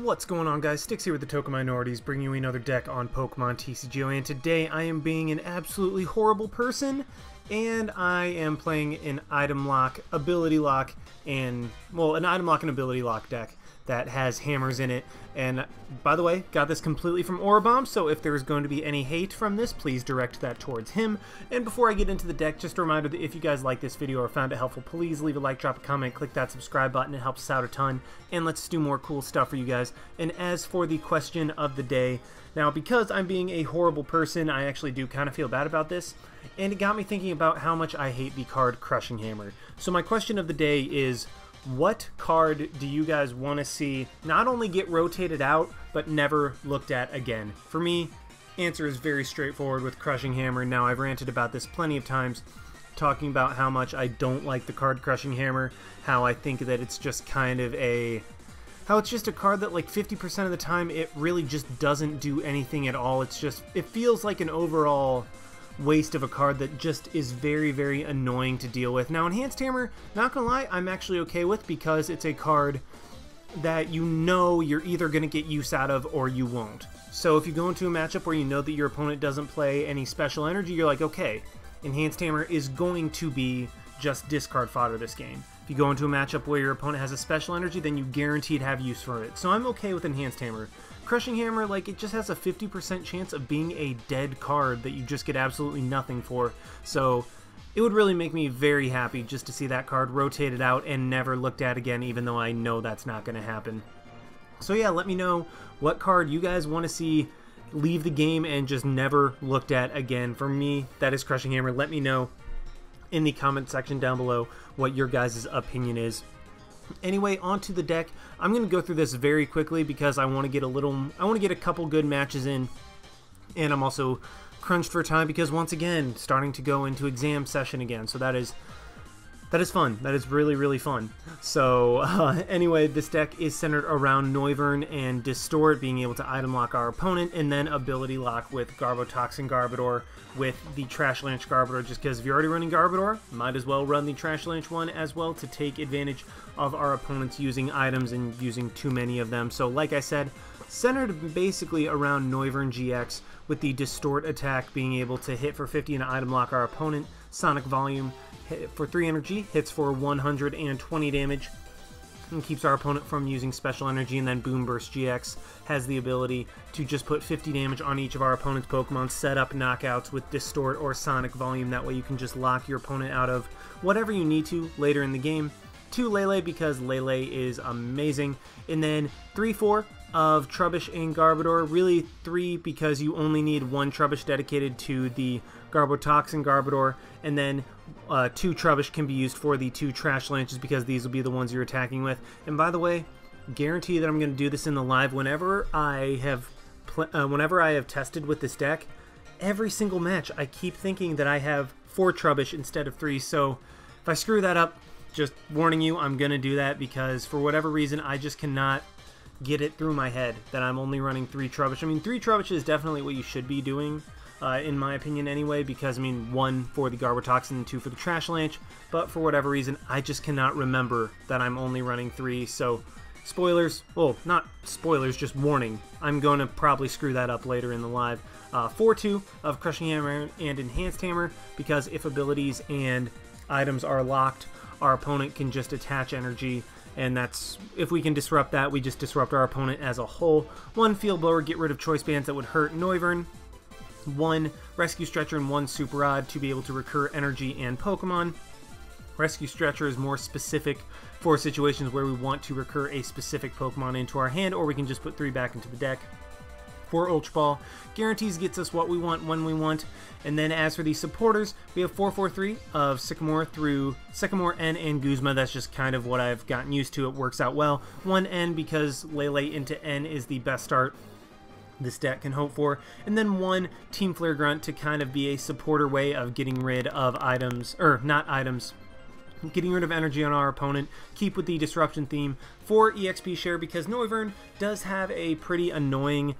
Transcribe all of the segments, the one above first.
What's going on, guys? Sticks here with the Token Minorities, bringing you another deck on Pokemon TCGO, and today I am being an absolutely horrible person, and I am playing an item lock, ability lock, and, well, an item lock and ability lock deck that has hammers in it. And by the way, got this completely from Orobomb, so if there's going to be any hate from this, please direct that towards him. And before I get into the deck, just a reminder that if you guys like this video or found it helpful, please leave a like, drop a comment, click that subscribe button. It helps us out a ton, and let's do more cool stuff for you guys. And as for the question of the day, now because I'm being a horrible person, I actually do kind of feel bad about this, and it got me thinking about how much I hate the card Crushing Hammer. So my question of the day is, what card do you guys want to see not only get rotated out, but never looked at again? For me, answer is very straightforward with Crushing Hammer. Now, I've ranted about this plenty of times, talking about how much I don't like the card Crushing Hammer, how I think that it's just kind of how it's just a card that like 50% of the time it really just doesn't do anything at all. It's just, it feels like an overall waste of a card that just is very, very annoying to deal with. Now, Enhanced Hammer, not gonna lie, I'm actually okay with, because it's a card that you know you're either gonna get use out of or you won't. So if you go into a matchup where you know that your opponent doesn't play any special energy, you're like, okay, Enhanced Hammer is going to be just discard fodder this game. If you go into a matchup where your opponent has a special energy, then you guaranteed have use for it. So I'm okay with Enhanced Hammer. Crushing Hammer, like, it just has a 50% chance of being a dead card that you just get absolutely nothing for. So it would really make me very happy just to see that card rotated out and never looked at again, even though I know that's not going to happen. So yeah, let me know what card you guys want to see leave the game and just never looked at again. For me, that is Crushing Hammer. Let me know in the comment section down below what your guys' opinion is. Anyway, onto the deck. I'm going to go through this very quickly because I want to get a couple good matches in, and I'm also crunched for time because, once again, starting to go into exam session again, so that is fun. That is really, really fun. So anyway, this deck is centered around Noivern and Distort, being able to item lock our opponent, and then ability lock with Garbotoxin Garbodor with the Trash Lanch Garbodor, just because if you're already running Garbodor, might as well run the Trash Lanch one as well to take advantage of our opponents using items and using too many of them. So like I said, centered basically around Noivern-GX with the Distort attack being able to hit for 50 and item lock our opponent, Sonic Volume for 3 energy, hits for 120 damage, and keeps our opponent from using special energy. And then Boom Burst GX has the ability to just put 50 damage on each of our opponent's Pokemon, set up knockouts with Distort or Sonic Volume. That way you can just lock your opponent out of whatever you need to later in the game. 2 Lele, because Lele is amazing. And then 3-4 of Trubbish and Garbodor. Really 3 because you only need 1 Trubbish dedicated to the Garbotoxin Garbodor, and then 2 Trubbish can be used for the 2 Trash Lanches, because these will be the ones you're attacking with. And by the way, guarantee that I'm going to do this in the live whenever I have tested with this deck. Every single match, I keep thinking that I have 4 Trubbish instead of 3. So if I screw that up, just warning you, I'm going to do that, because for whatever reason, I just cannot get it through my head that I'm only running 3 Trubbish. I mean, 3 Trubbish is definitely what you should be doing, in my opinion anyway, because, I mean, 1 for the Garbotoxin and 2 for the Trash Lanch, but for whatever reason, I just cannot remember that I'm only running 3, so spoilers, well, not spoilers, just warning, I'm going to probably screw that up later in the live. 4-2 of Crushing Hammer and Enhanced Hammer, because if abilities and items are locked, our opponent can just attach energy, and that's, if we can disrupt that, we just disrupt our opponent as a whole. 1 Field Blower, get rid of choice bands that would hurt Noivern. 1 Rescue Stretcher and 1 Super Rod to be able to recur energy and Pokemon. Rescue Stretcher is more specific for situations where we want to recur a specific Pokemon into our hand, or we can just put 3 back into the deck. 4 Ultra Ball guarantees gets us what we want when we want. And then as for the supporters, we have 4-4-3 of Sycamore through Sycamore, N, and Guzma. That's just kind of what I've gotten used to. It works out well. 1 N, because Lele into N is the best start this deck can hope for. And then 1 Team Flare Grunt to kind of be a supporter way of getting rid of items, or not items, getting rid of energy on our opponent. Keep with the disruption theme. 4 EXP Share, because Noivern does have a pretty annoying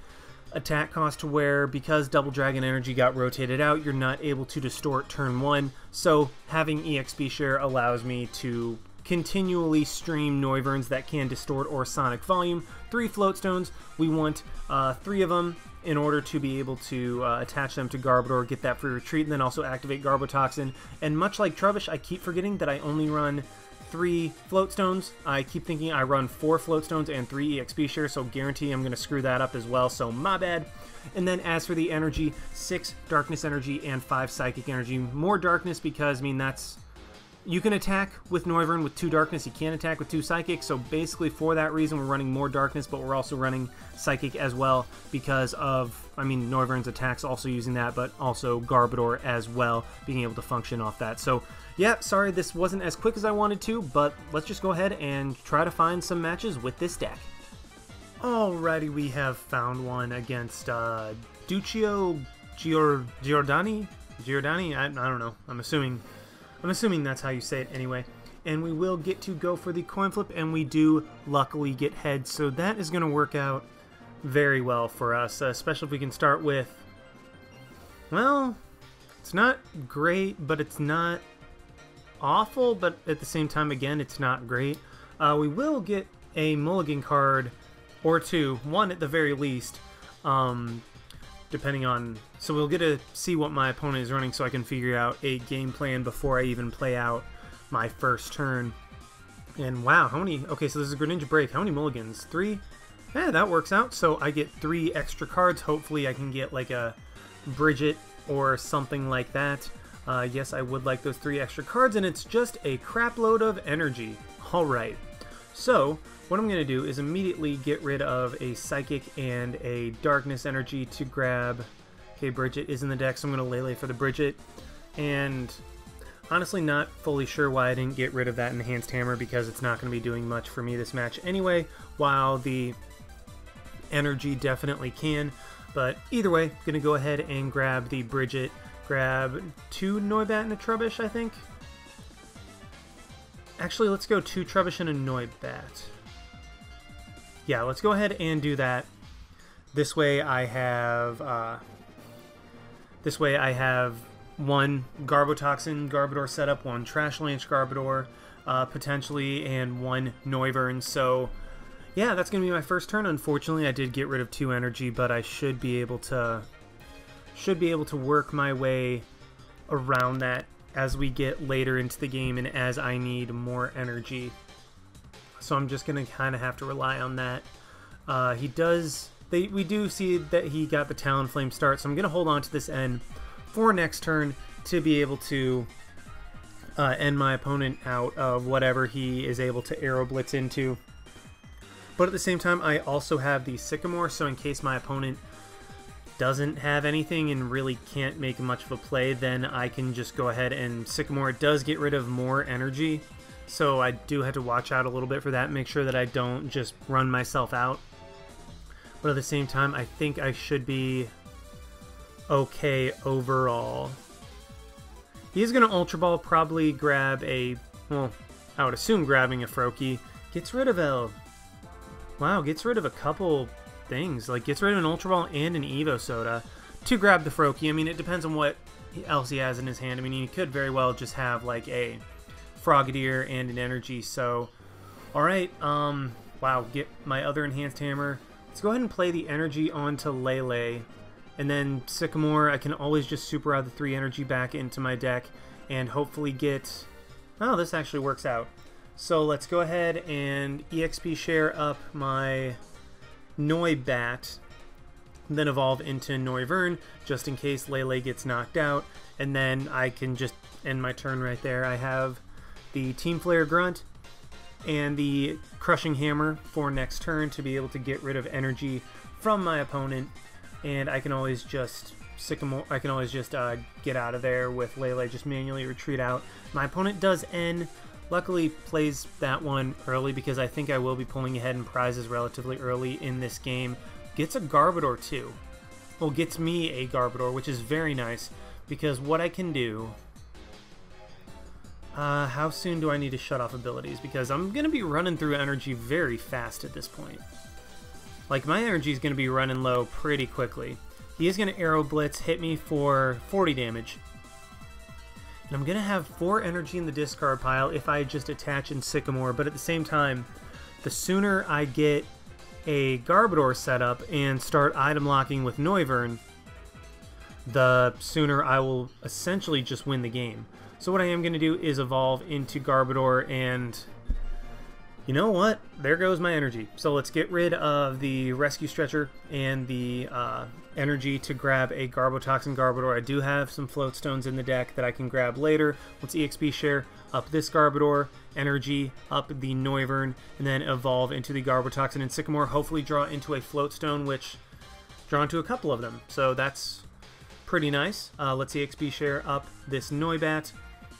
attack cost to where, because Double Dragon energy got rotated out, you're not able to distort turn 1, so having EXP Share allows me to continually stream Noiverns that can distort or sonic volume. 3 Float Stones. We want 3 of them in order to be able to attach them to Garbodor, get that free retreat, and then also activate Garbotoxin. And much like Trubbish, I keep forgetting that I only run 3 Float Stones. I keep thinking I run 4 Float Stones and 3 EXP shares, so guarantee I'm going to screw that up as well, so my bad. And then as for the energy, 6 Darkness Energy and 5 Psychic Energy. More Darkness because, I mean, that's... You can attack with Noivern with 2 Darkness, you can't attack with 2 Psychic, so basically for that reason we're running more Darkness, but we're also running Psychic as well because of, I mean, Noivern's attacks also using that, but also Garbodor as well, being able to function off that. So, yeah, sorry this wasn't as quick as I wanted to, but let's just go ahead and try to find some matches with this deck. Alrighty, we have found one against Duccio Giordani? I don't know, I'm assuming that's how you say it anyway. And we will get to go for the coin flip, and we do luckily get heads, so that is going to work out very well for us, especially if we can start with, well, it's not great, but it's not awful, but at the same time, again, it's not great. We will get a mulligan card or 2, 1 at the very least, depending on... So we'll get to see what my opponent is running so I can figure out a game plan before I even play out my first turn. And wow, how many... Okay, so this is a Greninja break. How many mulligans? 3? Yeah, that works out. So I get 3 extra cards. Hopefully I can get like a Brigette or something like that. Yes, I would like those 3 extra cards, and it's just a crap load of energy. Alright, so what I'm going to do is immediately get rid of a Psychic and a Darkness Energy to grab... Okay, Brigette is in the deck, so I'm going to Lele for the Brigette. And honestly not fully sure why I didn't get rid of that Enhanced Hammer, because it's not going to be doing much for me this match anyway, while the energy definitely can. But either way, going to go ahead and grab the Brigette, grab 2 Noibat and a Trubbish, I think. Actually, let's go 2 Trubbish and a Noibat. Yeah, let's go ahead and do that. This way I have... one Garbotoxin Garbodor setup, 1 Trash Lance Garbodor, potentially, and 1 Noivern. So, yeah, that's going to be my first turn. Unfortunately, I did get rid of 2 energy, but I should be able to work my way around that as we get later into the game and as I need more energy. So I'm just going to kind of have to rely on that. We do see that he got the Talonflame start, so I'm going to hold on to this N for next turn to be able to end my opponent out of whatever he is able to Aero Blitz into. But at the same time, I also have the Sycamore, so in case my opponent doesn't have anything and really can't make much of a play, then I can just go ahead and Sycamore. It does get rid of more energy, so I do have to watch out a little bit for that, make sure that I don't just run myself out. But at the same time, I think I should be okay overall. He's going to Ultra Ball, probably grab a... Well, I would assume grabbing a Froakie. Gets rid of a... Wow, gets rid of a couple things. Like, gets rid of an Ultra Ball and an Evo Soda to grab the Froakie. I mean, it depends on what else he has in his hand. I mean, he could very well just have, like, a Frogadier and an Energy. So, alright, wow, get my other Enhanced Hammer. Let's go ahead and play the energy onto Lele, and then Sycamore, I can always just Super Rod the 3 energy back into my deck, and hopefully get... Oh, this actually works out. So let's go ahead and EXP share up my Noibat, then evolve into Noivern, just in case Lele gets knocked out, and then I can just end my turn right there. I have the Team Flare Grunt, and the Crushing Hammer for next turn to be able to get rid of energy from my opponent, and I can always just Sycamore. I can always just get out of there with Lele, just manually retreat out. My opponent does N. Luckily plays that one early because I think I will be pulling ahead in prizes relatively early in this game. Gets a Garbodor too. Well, gets me a Garbodor, which is very nice because what I can do... how soon do I need to shut off abilities? Because I'm going to be running through energy very fast at this point. Like, my energy is going to be running low pretty quickly. He is going to Aero Blitz, hit me for 40 damage. And I'm going to have 4 energy in the discard pile if I just attach in Sycamore, but at the same time, the sooner I get a Garbodor set up and start item locking with Noivern, the sooner I will essentially just win the game. So what I am going to do is evolve into Garbodor, and you know what? There goes my energy. So let's get rid of the Rescue Stretcher and the energy to grab a Garbotoxin Garbodor. I do have some Float Stones in the deck that I can grab later. Let's EXP share up this Garbodor, energy up the Noivern, and then evolve into the Garbotoxin and Sycamore. Hopefully draw into a Float Stone, which draw into a couple of them. So that's pretty nice. Let's EXP share up this Noibat,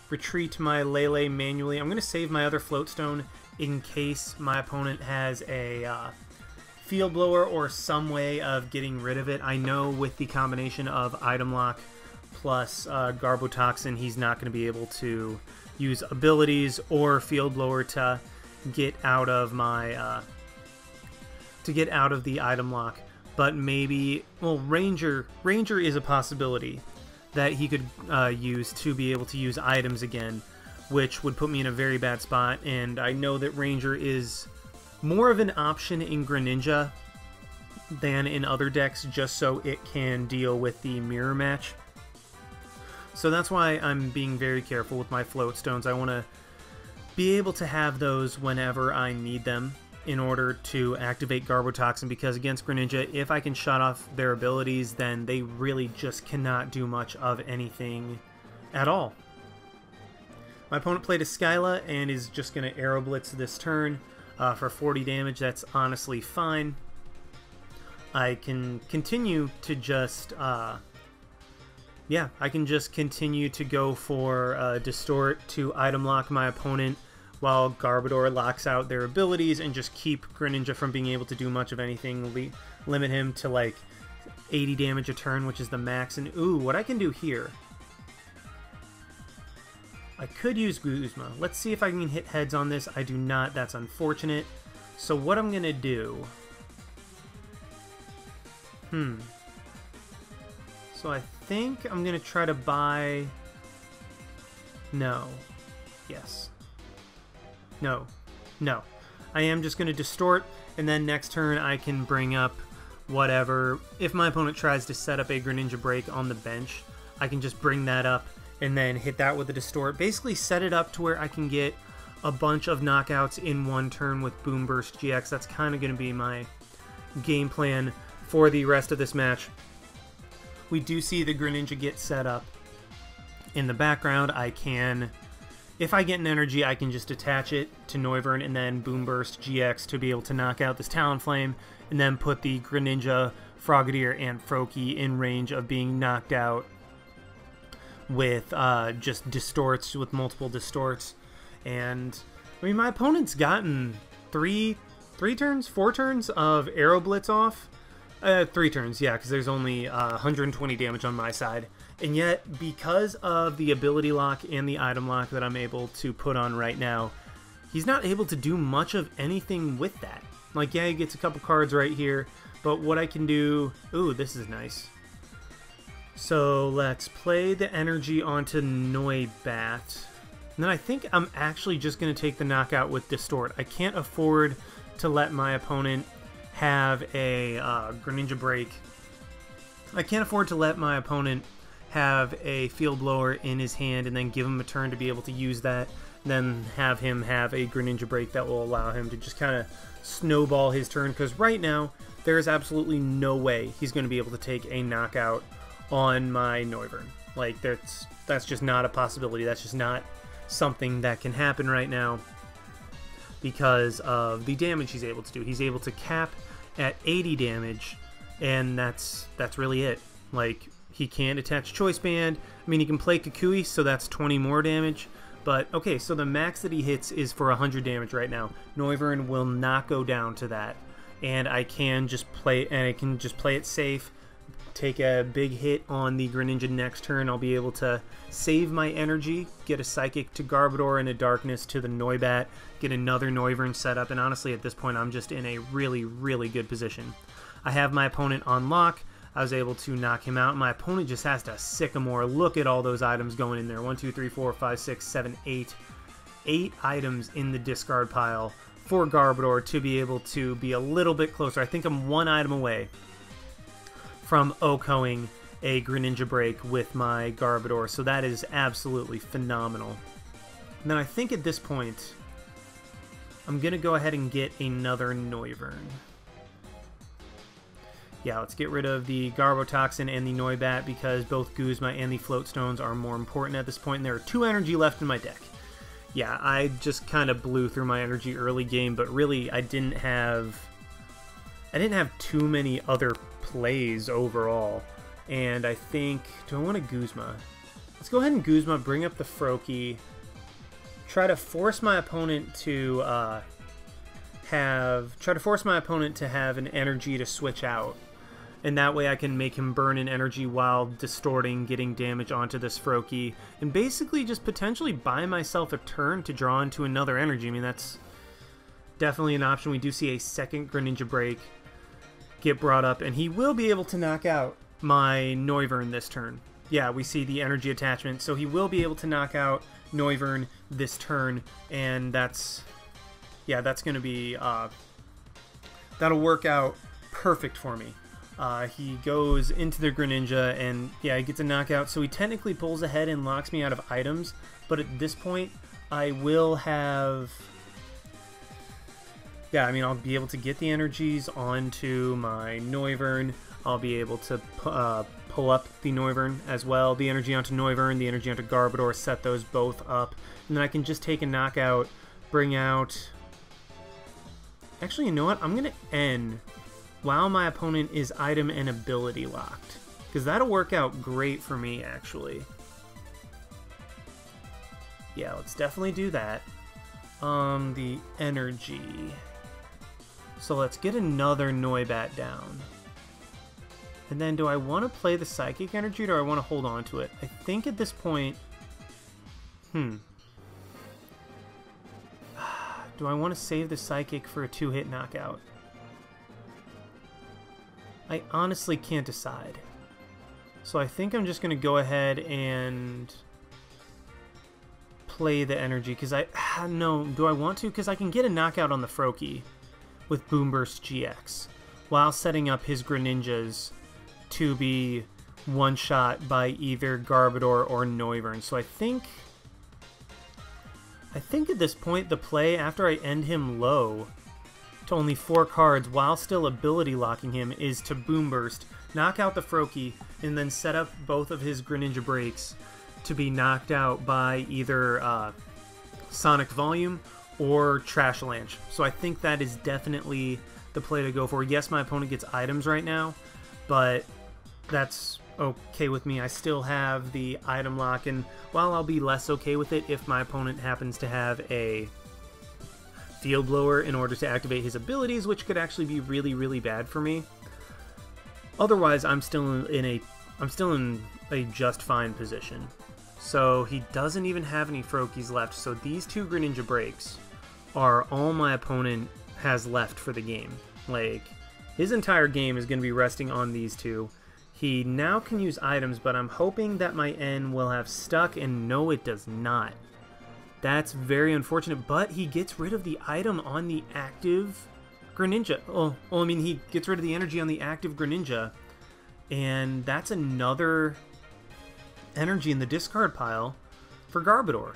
retreat my Lele manually. I'm going to save my other Float Stone in case my opponent has a Field Blower or some way of getting rid of it. I know with the combination of Item Lock plus Garbotoxin, he's not going to be able to use abilities or Field Blower to get out of my the Item Lock. But maybe, well, Ranger is a possibility that he could use to be able to use items again, which would put me in a very bad spot, and I know that Ranger is more of an option in Greninja than in other decks, just so it can deal with the mirror match. So that's why I'm being very careful with my Float Stones. I want to be able to have those whenever I need them in order to activate Garbotoxin, because against Greninja, if I can shut off their abilities, then they really just cannot do much of anything at all. My opponent played a Skyla and is just going to Aero Blitz this turn for 40 damage. That's honestly fine. I can continue to just, I can just continue to go for Distort to item lock my opponent while Garbodor locks out their abilities and just keep Greninja from being able to do much of anything. Limit him to like 80 damage a turn, which is the max. And ooh, what I can do here, I could use Guzma. Let's see if I can hit heads on this. I do not. That's unfortunate. So what I'm going to do... So I think I'm going to try to buy... No. Yes. No. No. I am just going to Distort, and then next turn I can bring up whatever. If my opponent tries to set up a Greninja break on the bench, I can just bring that up and then hit that with a Distort. Basically set it up to where I can get a bunch of knockouts in one turn with Boom Burst GX. That's kind of going to be my game plan for the rest of this match. We do see the Greninja get set up in the background. I can, if I get an energy, I can just attach it to Noivern and then Boom Burst GX to be able to knock out this Talonflame, and then put the Greninja, Frogadier, and Froakie in range of being knocked out with just Distorts, with multiple Distorts. And I mean, my opponent's gotten 4 turns of Aero Blitz off. 3 turns, yeah, because there's only 120 damage on my side. And yet, because of the ability lock and the item lock that I'm able to put on right now, he's not able to do much of anything with that. Like, yeah, he gets a couple cards right here, but what I can do... Ooh, this is nice. So let's play the energy onto Noibat. And then I think I'm actually just going to take the knockout with Distort. I can't afford to let my opponent have a Greninja break. I can't afford to let my opponent have a Field Blower in his hand and then give him a turn to be able to use that, then have him have a Greninja break that will allow him to just kind of snowball his turn, because right now there is absolutely no way he's going to be able to take a knockout on my Noivern. Like, that's just not a possibility. That's just not something that can happen right now because of the damage he's able to do. He's able to cap at 80 damage, and that's really it. Like, he can't attach Choice Band. I mean, he can play Kukui, so that's 20 more damage. But, okay, so the max that he hits is for 100 damage right now. Noivern will not go down to that. And I can just play it safe, take a big hit on the Greninja next turn. I'll be able to save my energy, get a Psychic to Garbodor and a Darkness to the Noibat, get another Noivern set up, and honestly at this point I'm just in a really, really good position. I have my opponent on lock. I was able to knock him out. My opponent just has to Sycamore. Look at all those items going in there. 1, 2, 3, 4, 5, 6, 7, 8. 8 items in the discard pile for Garbodor to be able to be a little bit closer. I think I'm 1 item away from OHKOing a Greninja break with my Garbodor, so that is absolutely phenomenal. And then I think at this point, I'm going to go ahead and get another Noivern. Yeah, let's get rid of the Garbotoxin and the Noibat because both Guzma and the Float Stones are more important at this point, and there are 2 energy left in my deck. Yeah, I just kind of blew through my energy early game, but really I didn't have too many other plays overall. And I think, do I want a Guzma? Let's go ahead and Guzma, bring up the Froakie, try to force my opponent to have an energy to switch out. And that way I can make him burn an energy while distorting, getting damage onto this Froakie, and basically just potentially buy myself a turn to draw into another energy. I mean, that's definitely an option. We do see a second Greninja break get brought up, and he will be able to knock out my Noivern this turn. Yeah, we see the energy attachment, so he will be able to knock out Noivern this turn, and that's going to be, that'll work out perfect for me. He goes into the Greninja, and yeah, he gets a knockout, so he technically pulls ahead and locks me out of items, but at this point, I will have... Yeah, I mean, I'll be able to get the energies onto my Noivern. I'll be able to pull up the Noivern as well, the energy onto Noivern, the energy onto Garbodor, set those both up, and then I can just take a knockout, bring out... Actually, you know what? I'm going to end while my opponent is item and ability locked, because that'll work out great for me, actually. Yeah, let's definitely do that. The energy. So let's get another Noibat down. And then do I want to play the Psychic Energy, or do I want to hold on to it? I think at this point... Do I want to save the Psychic for a 2-hit knockout? I honestly can't decide. So I think I'm just going to go ahead and play the energy, because no, do I want to? Because I can get a knockout on the Froakie with Boom Burst GX while setting up his Greninjas to be one-shot by either Garbodor or Noivern. So I think at this point the play, after I end him low to only 4 cards while still ability locking him, is to Boom Burst, knock out the Froakie, and then set up both of his Greninja breaks to be knocked out by either Sonic Volume or Trash Lanche. So I think that is definitely the play to go for. Yes, my opponent gets items right now, but that's okay with me. I still have the item lock, and while I'll be less okay with it if my opponent happens to have a Field Blower in order to activate his abilities, which could actually be really, really bad for me. Otherwise, I'm still in a just fine position. So he doesn't even have any Froakies left, so these 2 Greninja breaks are all my opponent has left for the game. Like, his entire game is going to be resting on these 2. He now can use items, but I'm hoping that my N will have stuck, and no, it does not. That's very unfortunate, but he gets rid of the item on the active Greninja. I mean, he gets rid of the energy on the active Greninja, and that's another energy in the discard pile for Garbodor.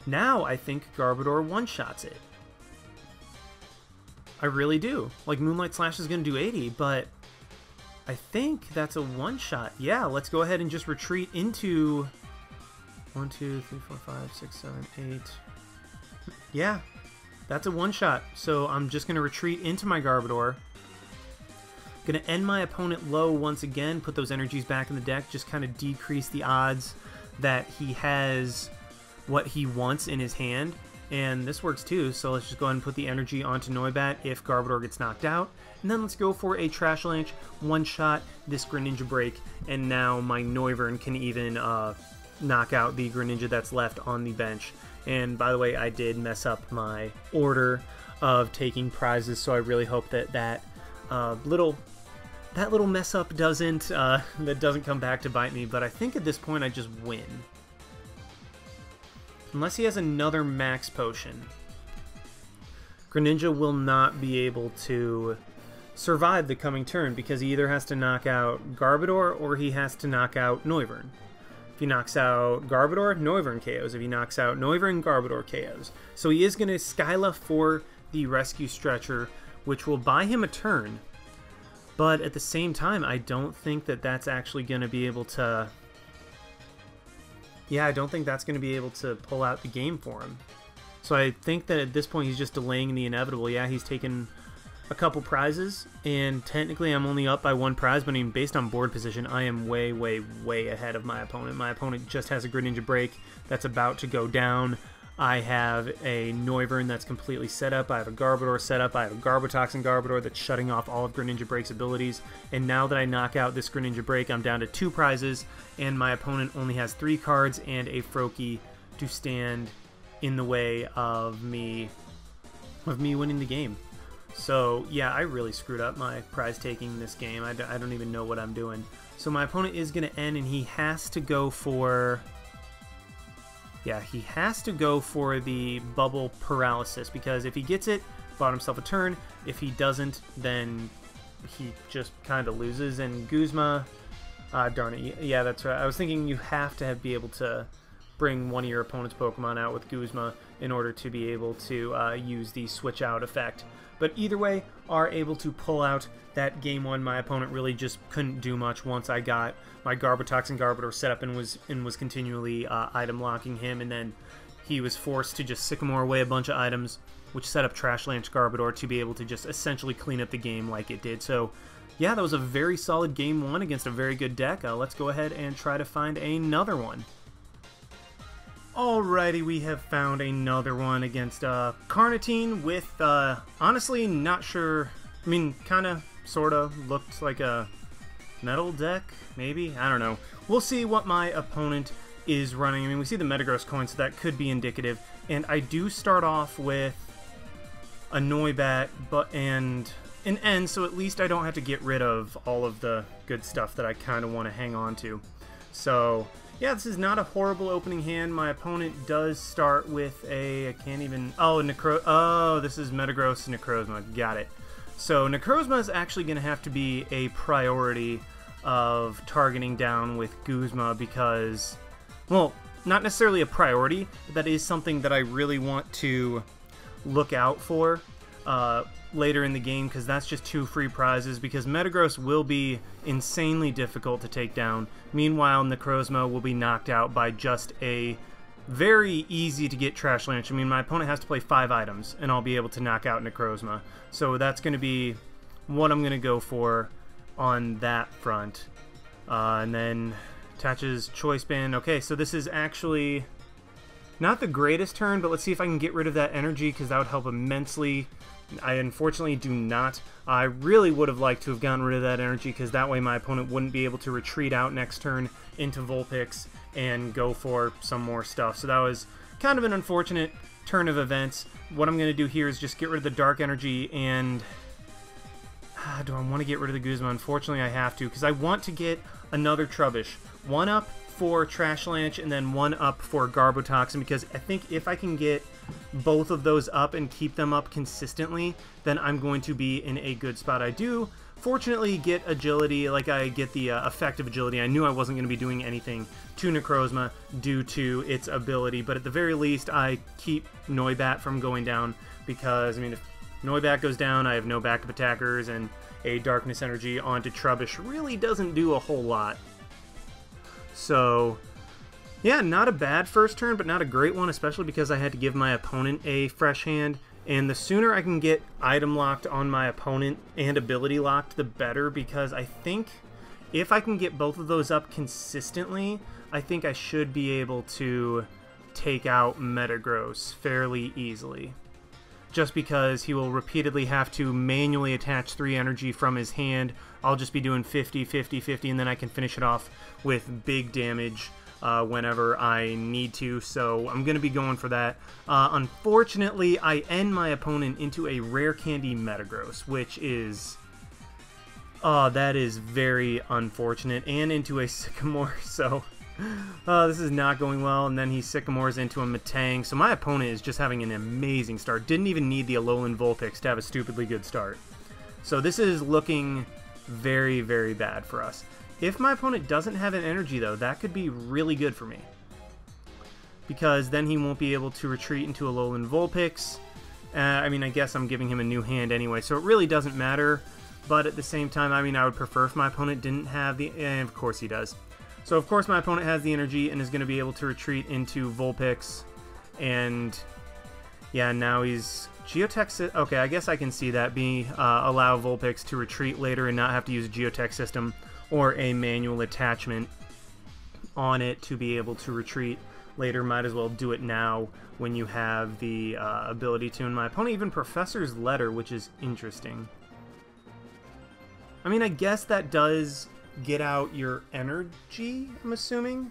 Now I think Garbodor one-shots it. I really do. Like, Moonlight Slash is going to do 80, but I think that's a one-shot. Yeah, let's go ahead and just retreat into 1, 2, 3, 4, 5, 6, 7, 8. Yeah, that's a one-shot. So I'm just going to retreat into my Garbodor. Going to end my opponent low once again, put those energies back in the deck, just kind of decrease the odds that he has what he wants in his hand. And this works too, so let's just go ahead and put the energy onto Noibat if Garbodor gets knocked out. And then let's go for a Trash Lanche, one-shot this Greninja break, and now my Noivern can even knock out the Greninja that's left on the bench. And by the way, I did mess up my order of taking prizes, so I really hope that that little that little mess up doesn't come back to bite me, but I think at this point I just win. Unless he has another max potion. Greninja will not be able to survive the coming turn because he either has to knock out Garbodor or he has to knock out Noivern. If he knocks out Garbodor, Noivern KOs. If he knocks out Noivern, Garbodor KOs. So he is going to Skyla for the Rescue Stretcher, which will buy him a turn. But at the same time, I don't think that that's actually going to be able to... Yeah, I don't think that's going to be able to pull out the game for him. So I think that at this point he's just delaying the inevitable. Yeah, he's taken a couple prizes, and technically I'm only up by one prize, but I mean, based on board position, I am way, way, way ahead of my opponent. My opponent just has a Greninja break that's about to go down. I have a Noivern that's completely set up. I have a Garbodor set up. I have a Garbotoxin Garbodor that's shutting off all of Greninja Break's abilities. And now that I knock out this Greninja Break, I'm down to 2 prizes, and my opponent only has 3 cards and a Froakie to stand in the way of me winning the game. So yeah, I really screwed up my prize taking this game. I don't even know what I'm doing. So my opponent is going to end, and he has to go for... Yeah, he has to go for the Bubble Paralysis, because if he gets it, bought himself a turn. If he doesn't, then he just kind of loses. And Guzma, darn it, yeah, that's right. I was thinking you have to be able to bring one of your opponent's Pokemon out with Guzma in order to be able to use the switch out effect. But either way, are able to pull out that game 1. My opponent really just couldn't do much once I got my Garbotoxin Garbodor set up and was continually item locking him, and then he was forced to just Sycamore away a bunch of items, which set up Trash Lance Garbodor to be able to just essentially clean up the game like it did. So yeah, that was a very solid game 1 against a very good deck. Let's go ahead and try to find another one. Alrighty, we have found another one against Carnitine with, honestly, not sure. I mean, kind of, sort of, looked like a metal deck, maybe? I don't know. We'll see what my opponent is running. I mean, we see the Metagross coin, so that could be indicative. And I do start off with a Noibat and an N, so at least I don't have to get rid of all of the good stuff that I kind of want to hang on to. So... yeah, this is not a horrible opening hand. My opponent does start with a... I can't even... oh, oh, this is Metagross Necrozma. Got it. So Necrozma is actually going to have to be a priority of targeting down with Guzma because... well, not necessarily a priority, but that is something that I really want to look out for later in the game, because that's just 2 free prizes, because Metagross will be insanely difficult to take down. Meanwhile, Necrozma will be knocked out by just a very easy to get Trash Lance. I mean, my opponent has to play 5 items, and I'll be able to knock out Necrozma. So that's going to be what I'm going to go for on that front. And then attaches Choice Band. Okay, so this is actually not the greatest turn, but let's see if I can get rid of that energy, because that would help immensely. I unfortunately do not. I really would have liked to have gotten rid of that energy, because that way my opponent wouldn't be able to retreat out next turn into Vulpix and go for some more stuff. So that was kind of an unfortunate turn of events. What I'm going to do here is just get rid of the dark energy, and do I want to get rid of the Guzma? Unfortunately, I have to, because I want to get another Trubbish. 1 up for Trash Lance and then 1 up for Garbotoxin, because I think if I can get both of those up and keep them up consistently, then I'm going to be in a good spot. I do fortunately get agility, like I get the effective agility. I knew I wasn't going to be doing anything to Necrozma due to its ability, but at the very least I keep Noibat from going down, because I mean, if Noibat goes down, I have no backup attackers, and a Darkness Energy onto Trubbish really doesn't do a whole lot. So yeah, not a bad first turn, but not a great one, especially because I had to give my opponent a fresh hand. And the sooner I can get item locked on my opponent and ability locked, the better, because I think if I can get both of those up consistently, I think I should be able to take out Metagross fairly easily. Just because he will repeatedly have to manually attach 3 energy from his hand. I'll just be doing 50, 50, 50, and then I can finish it off with big damage whenever I need to, so I'm going to be going for that. Unfortunately, I end my opponent into a Rare Candy Metagross, which is Oh, that is very unfortunate. And into a Sycamore, so this is not going well. And then he Sycamores into a Metang. So my opponent is just having an amazing start. Didn't even need the Alolan Vulpix to have a stupidly good start. So this is looking very, very bad for us. If my opponent doesn't have an energy, though, that could be really good for me. Because then he won't be able to retreat into Alolan Vulpix. I mean, I guess I'm giving him a new hand anyway, so it really doesn't matter. But at the same time, I mean, I would prefer if my opponent didn't have the... And of course he does. So of course my opponent has the energy and is going to be able to retreat into Vulpix. And yeah, now he's... Geotech... Okay, I guess I can see that. Allow Vulpix to retreat later and not have to use a Geotech system or a manual attachment on it to be able to retreat later. Might as well do it now when you have the ability to. And my opponent even Professor's Letter, which is interesting. I mean, I guess that does get out your energy, I'm assuming.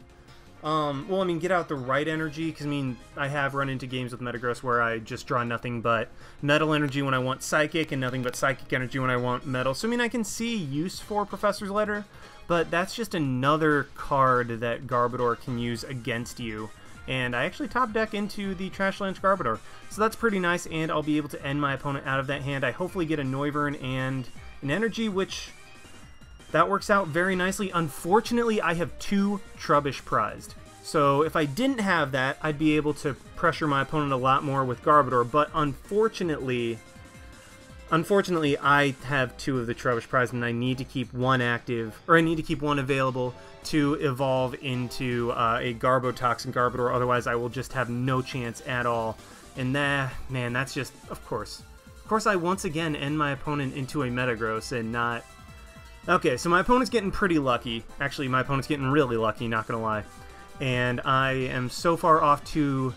Well, I mean, get out the right energy, because, I mean, I have run into games with Metagross where I just draw nothing but Metal energy when I want Psychic, and nothing but Psychic energy when I want Metal. So, I mean, I can see use for Professor's Letter, but that's just another card that Garbodor can use against you. And I actually top deck into the Trashlands Garbodor. So that's pretty nice, and I'll be able to end my opponent out of that hand. I hopefully get a Noivern and an energy, which that works out very nicely. Unfortunately, I have 2 Trubbish prized. So if I didn't have that, I'd be able to pressure my opponent a lot more with Garbodor, but unfortunately, I have 2 of the Trubbish prized, and I need to keep 1 active, or I need to keep 1 available to evolve into a Garbotoxin Garbodor, otherwise I will just have no chance at all. And that, man, that's just, of course I once again end my opponent into a Metagross and not... Okay, so my opponent's getting pretty lucky. Actually, my opponent's getting really lucky, not gonna lie. And I am so far off to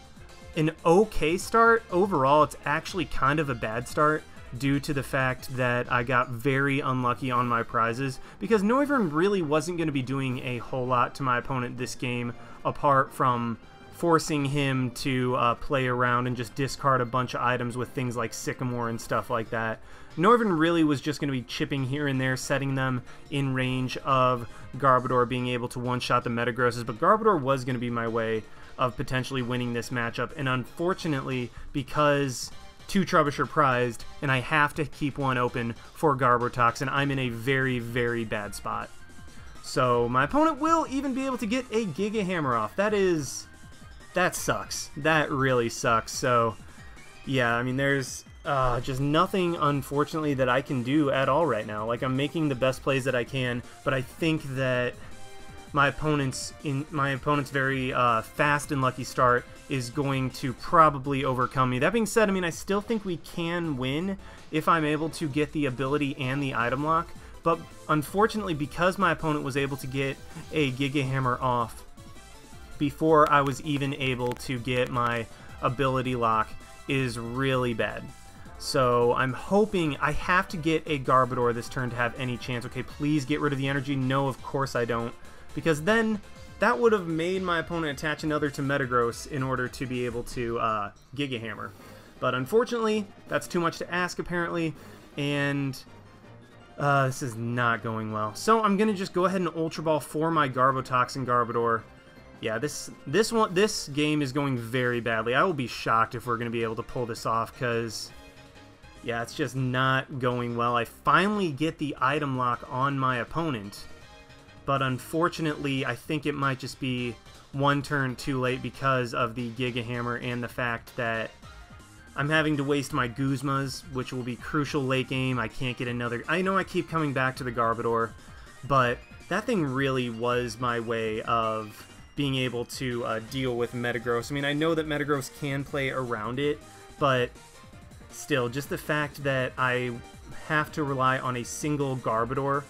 an okay start. Overall, it's actually kind of a bad start due to the fact that I got very unlucky on my prizes, because Noivern really wasn't going to be doing a whole lot to my opponent this game, apart from forcing him to play around and just discard a bunch of items with things like Sycamore and stuff like that. Noivern really was just going to be chipping here and there, setting them in range of Garbodor being able to one-shot the Metagrosses, but Garbodor was going to be my way of potentially winning this matchup, and unfortunately, because 2 Trubbish are prized, and I have to keep 1 open for Garbotoxin, I'm in a very, very bad spot. So my opponent will even be able to get a Giga Hammer off. That sucks. That really sucks. So yeah, I mean, there's just nothing, unfortunately, that I can do at all right now. Like, I'm making the best plays that I can, but I think that my opponent's very fast and lucky start is going to probably overcome me. That being said, I mean, I still think we can win if I'm able to get the ability and the item lock, but unfortunately, because my opponent was able to get a Giga Hammer off before I was even able to get my ability lock, is really bad. So I'm hoping I have to get a Garbodor this turn to have any chance. Okay, please get rid of the energy. No, of course I don't, because then that would have made my opponent attach another to Metagross in order to be able to Giga Hammer. But unfortunately, that's too much to ask, apparently, and this is not going well. So I'm going to just go ahead and Ultra Ball for my Garbotoxin Garbodor. Yeah, this game is going very badly. I will be shocked if we're going to be able to pull this off, because yeah, it's just not going well. I finally get the item lock on my opponent, but unfortunately, I think it might just be 1 turn too late because of the Giga Hammer and the fact that I'm having to waste my Guzmas, which will be crucial late game. I can't get another... I know I keep coming back to the Garbodor, but that thing really was my way of being able to deal with Metagross. I mean, I know that Metagross can play around it, but still, just the fact that I have to rely on a single Garbodor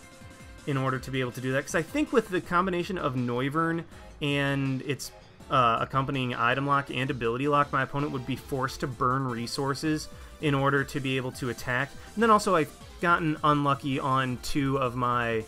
in order to be able to do that, because I think with the combination of Noivern and its accompanying item lock and ability lock, my opponent would be forced to burn resources in order to be able to attack. And then also I've gotten unlucky on both of my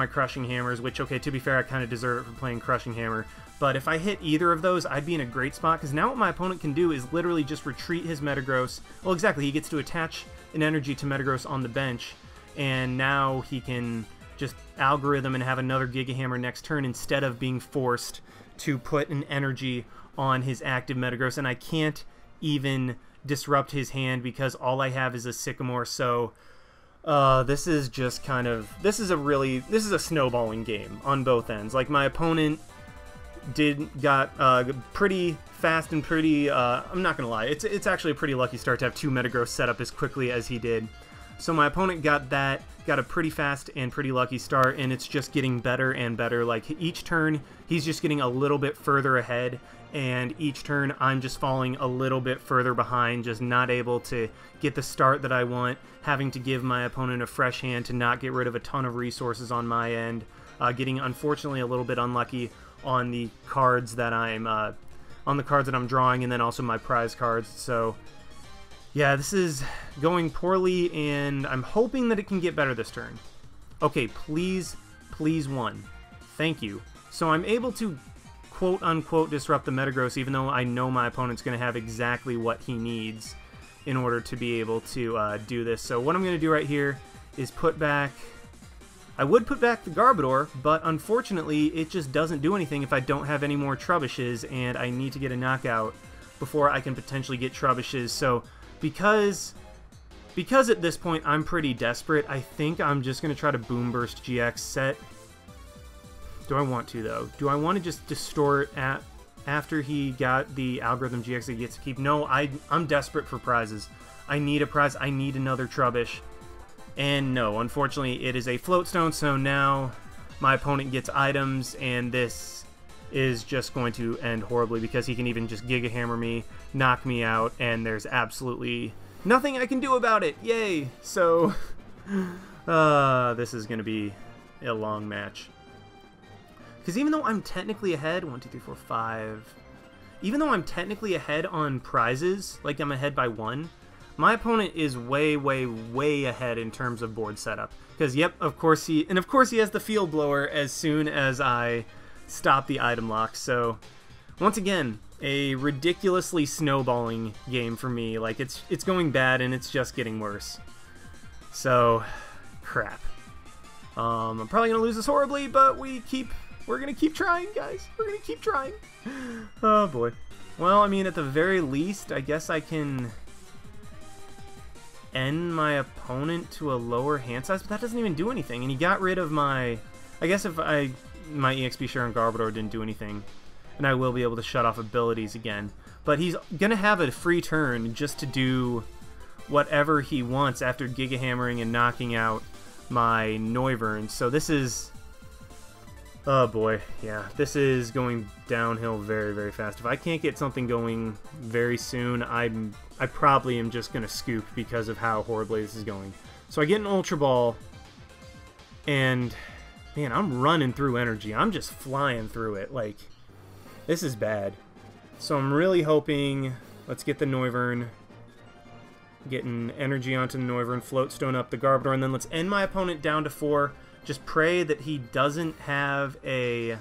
Crushing Hammers, which, okay, to be fair, I kind of deserve it for playing Crushing Hammer. But if I hit either of those, I'd be in a great spot, because now what my opponent can do is literally just retreat his Metagross. Well, exactly, he gets to attach an energy to Metagross on the bench, and now he can just algorithm and have another Giga Hammer next turn instead of being forced to put an energy on his active Metagross, and I can't even disrupt his hand because all I have is a Sycamore. So this is just kind of, this is a snowballing game on both ends. Like, my opponent got pretty fast and pretty, I'm not gonna lie, it's actually a pretty lucky start to have 2 Metagross set up as quickly as he did. So my opponent got a pretty fast and pretty lucky start, and it's just getting better and better. Like, each turn he's just getting a little bit further ahead, and each turn I'm just falling a little bit further behind, just not able to get the start that I want, having to give my opponent a fresh hand to not get rid of a ton of resources on my end, getting unfortunately a little bit unlucky on the cards that I'm drawing, and then also my prize cards. So yeah, this is going poorly, and I'm hoping that it can get better this turn. Okay, please, please 1. Thank you. So I'm able to quote-unquote disrupt the Metagross, even though I know my opponent's going to have exactly what he needs in order to be able to do this. So what I'm going to do right here is put back... I would put back the Garbodor, but unfortunately it just doesn't do anything if I don't have any more Trubbishes, and I need to get a knockout before I can potentially get Trubbishes. So because at this point I'm pretty desperate, I think I'm just going to try to Boom Burst GX set. Do I want to, though? Do I want to just distort after he got the Algorithm GX that he gets to keep? No, I'm desperate for prizes. I need a prize. I need another Trubbish. And no, unfortunately, it is a Float Stone, so now my opponent gets items, and this is just going to end horribly because he can even just Giga Hammer me, knock me out, and there's absolutely nothing I can do about it. Yay! So, this is going to be a long match. Because even though I'm technically ahead, 1, 2, 3, 4, 5, even though I'm technically ahead on prizes, like I'm ahead by 1, my opponent is way, way, way ahead in terms of board setup. Because, yep, of course he has the Field Blower as soon as I stop the item lock. So, once again, a ridiculously snowballing game for me. Like, it's going bad, and it's just getting worse. So, crap. I'm probably going to lose this horribly, but we're going to keep trying, guys. We're going to keep trying. Oh, boy. Well, I mean, at the very least, I guess I can end my opponent to a lower hand size, but that doesn't even do anything. And he got rid of my... I guess if my EXP share on Garbodor didn't do anything, and I will be able to shut off abilities again. But he's going to have a free turn just to do whatever he wants after Giga Hammering and knocking out my Noivern. So this is... Oh boy, yeah, this is going downhill very, very fast. If I can't get something going very soon, I probably am just going to scoop because of how horribly this is going. So I get an Ultra Ball, and man, I'm running through energy. I'm just flying through it. Like, this is bad. So I'm really hoping, let's get the Noivern, getting energy onto the Noivern, Float Stone up the Garbodor, and then let's end my opponent down to 4. Just pray that he doesn't have a...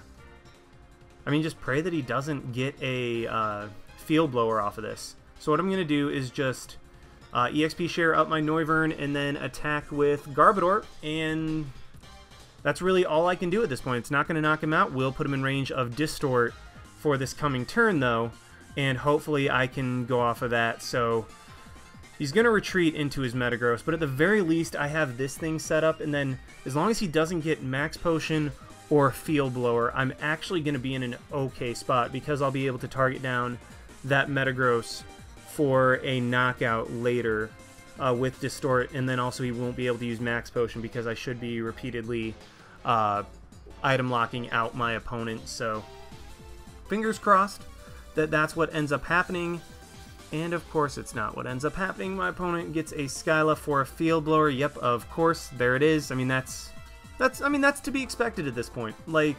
I mean, just pray that he doesn't get a Field Blower off of this. So what I'm going to do is just EXP share up my Noivern and then attack with Garbodor, and that's really all I can do at this point. It's not going to knock him out. We'll put him in range of Distort for this coming turn, though, and hopefully I can go off of that. So he's going to retreat into his Metagross, but at the very least I have this thing set up, and then as long as he doesn't get Max Potion or Field Blower, I'm actually going to be in an okay spot because I'll be able to target down that Metagross for a knockout later with Distort, and then also he won't be able to use Max Potion because I should be repeatedly item locking out my opponent. So fingers crossed that that's what ends up happening. And of course it's not what ends up happening. My opponent gets a Skyla for a Field Blower. Yep, of course, there it is. I mean, that's to be expected at this point. Like,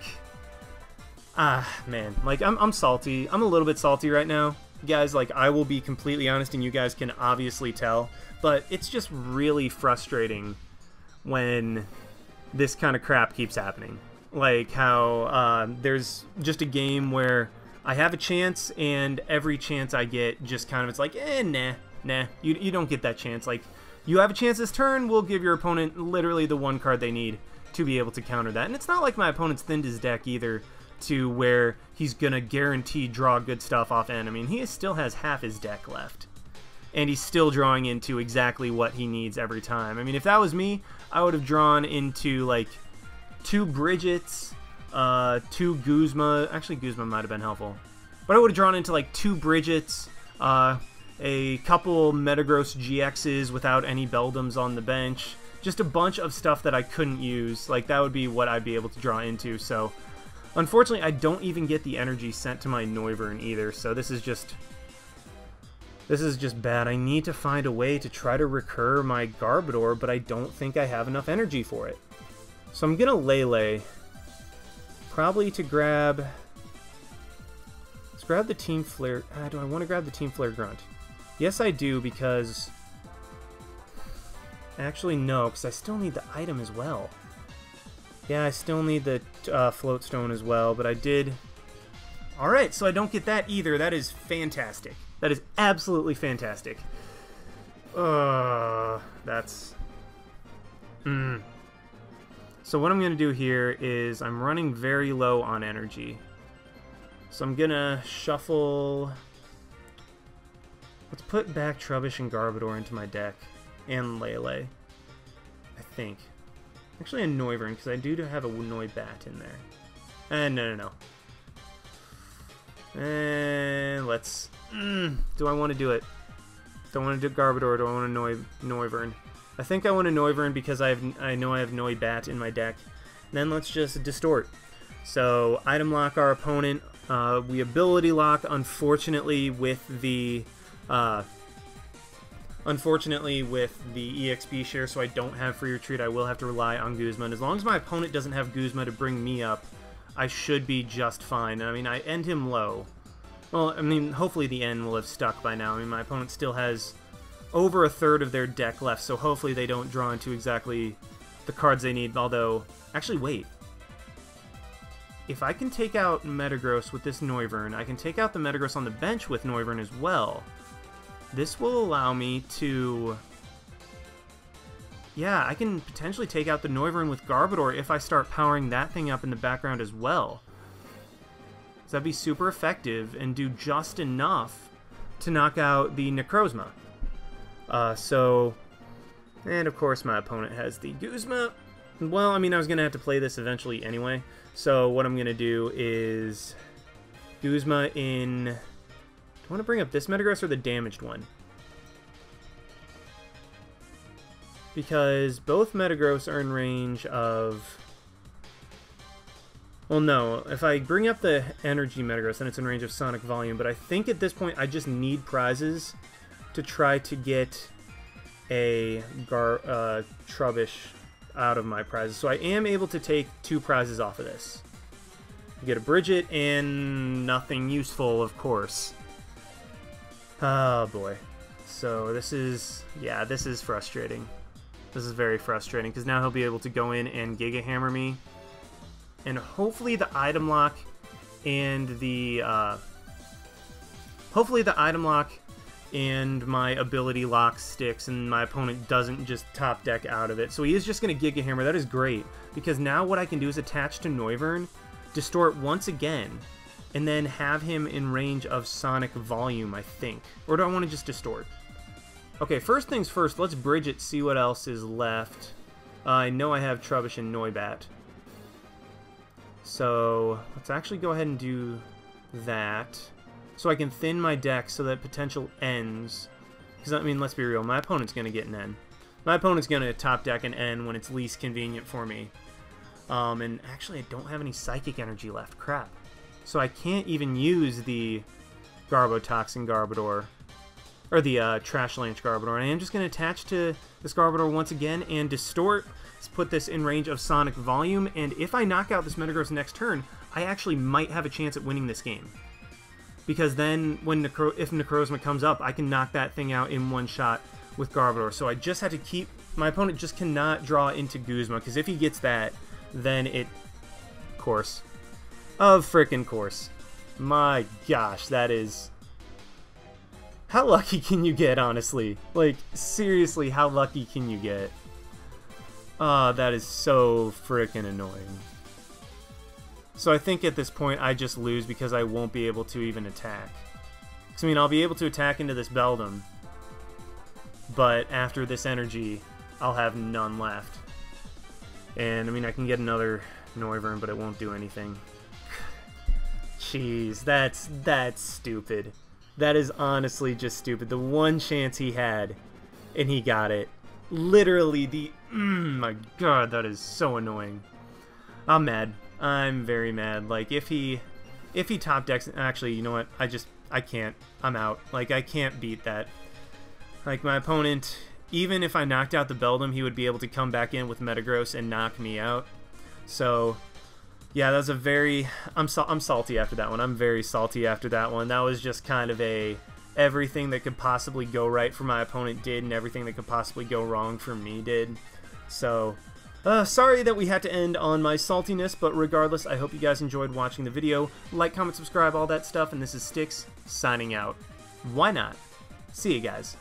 man, like I'm salty. I'm a little bit salty right now, guys. Like, I will be completely honest, and you guys can obviously tell, but it's just really frustrating when this kind of crap keeps happening. Like how there's just a game where I have a chance, and every chance I get just kind of, it's like, nah, you don't get that chance. Like, you have a chance this turn will give your opponent literally the one card they need to be able to counter that. And it's not like my opponent's thinned his deck either to where he's going to guarantee draw good stuff off end. I mean, he still has half his deck left. And he's still drawing into exactly what he needs every time. I mean, if that was me, I would have drawn into, like, 2 Brigettes, 2 Guzma. Actually, Guzma might have been helpful. But I would have drawn into, like, 2 Brigettes, a couple Metagross GXs without any Beldums on the bench. Just a bunch of stuff that I couldn't use. Like, that would be what I'd be able to draw into. So, unfortunately, I don't even get the energy sent to my Noivern either. So this is just bad. I need to find a way to try to recur my Garbodor, but I don't think I have enough energy for it. So I'm gonna Lele. Probably to grab... Let's grab the Team Flare... do I want to grab the Team Flare Grunt? Yes, I do, because... Actually, no, because I still need the item as well. Yeah, I still need the Float Stone as well, but I did... Alright, so I don't get that either. That is fantastic. That is absolutely fantastic. That's... So what I'm going to do here is I'm running very low on energy. So I'm going to shuffle... Let's put back Trubbish and Garbodor into my deck. And Lele. I think. Actually a Noivern, because I do have a Noibat in there. No. And let's... do I want to do it? Do I want to do Garbodor or do I want to Noivern? I think I want to Noivern because I know I have Noibat in my deck. Then let's just Distort. So, item lock our opponent. We ability lock, unfortunately, with the... EXP share, so I don't have Free Retreat. I will have to rely on Guzma. And as long as my opponent doesn't have Guzma to bring me up, I should be just fine. I mean, I end him low. Well, I mean, hopefully the end will have stuck by now. I mean, my opponent still has over a third of their deck left, so hopefully they don't draw into exactly the cards they need. Although, actually, wait. If I can take out Metagross with this Noivern, I can take out the Metagross on the bench with Noivern as well. This will allow me to... Yeah, I can potentially take out the Noivern with Garbodor if I start powering that thing up in the background as well. So that'd be super effective and do just enough to knock out the Necrozma. And of course my opponent has the Guzma. Well, I mean, I was going to have to play this eventually anyway. So what I'm going to do is Guzma in... Do I want to bring up this Metagross or the damaged one? Because both Metagross are in range of... Well, no. If I bring up the Energy Metagross, then it's in range of Sonic Volume. But I think at this point I just need prizes to try to get a Trubbish out of my prizes. So I am able to take 2 prizes off of this. Get a Brigette and nothing useful, of course. Oh, boy. So this is... Yeah, this is frustrating. This is very frustrating, because now he'll be able to go in and Giga Hammer me. And hopefully the item lock and the... hopefully the item lock and my ability lock sticks and my opponent doesn't just top deck out of it. So he is just going to Giga Hammer. That is great, because now what I can do is attach to Noivern, Distort once again, and then have him in range of Sonic Volume, I think. Or do I want to just Distort? Okay, first things first, let's Brigette, see what else is left. I know I have Trubbish and Noibat. So, let's actually go ahead and do that. So I can thin my deck so that potential ends. Because, I mean, let's be real, my opponent's going to get an N. My opponent's going to top deck an N when it's least convenient for me. And actually, I don't have any Psychic Energy left. Crap. So I can't even use the Garbotoxin Garbodor. Or the Trash Lanch Garbodor. And I am just going to attach to this Garbodor once again and Distort. Let's put this in range of Sonic Volume. And if I knock out this Metagross next turn, I actually might have a chance at winning this game. Because then, when if Necrozma comes up, I can knock that thing out in one shot with Garbodor. So I just had to keep... My opponent just cannot draw into Guzma, because if he gets that, then it... Course. Of frickin' course. My gosh, that is... How lucky can you get, honestly? Like, seriously, how lucky can you get? That is so freaking annoying. So I think at this point I just lose because I won't be able to even attack. Because, I mean, I'll be able to attack into this Beldum, but after this energy, I'll have none left. And, I mean, I can get another Noivern, but it won't do anything. Jeez, that's stupid. That is honestly just stupid. The one chance he had, and he got it. Literally the... my god, that is so annoying. I'm mad. I'm very mad. Like, if he top decks... Actually, you know what? I can't. I'm out. Like, I can't beat that. Like, my opponent, even if I knocked out the Beldum, he would be able to come back in with Metagross and knock me out. So... yeah, that was a very... I'm salty after that one. I'm very salty after that one. That was just kind of a... everything that could possibly go right for my opponent did, and everything that could possibly go wrong for me did. So, sorry that we had to end on my saltiness, but regardless, I hope you guys enjoyed watching the video. Like, comment, subscribe, all that stuff, and this is Styx, signing out. Why not? See you guys.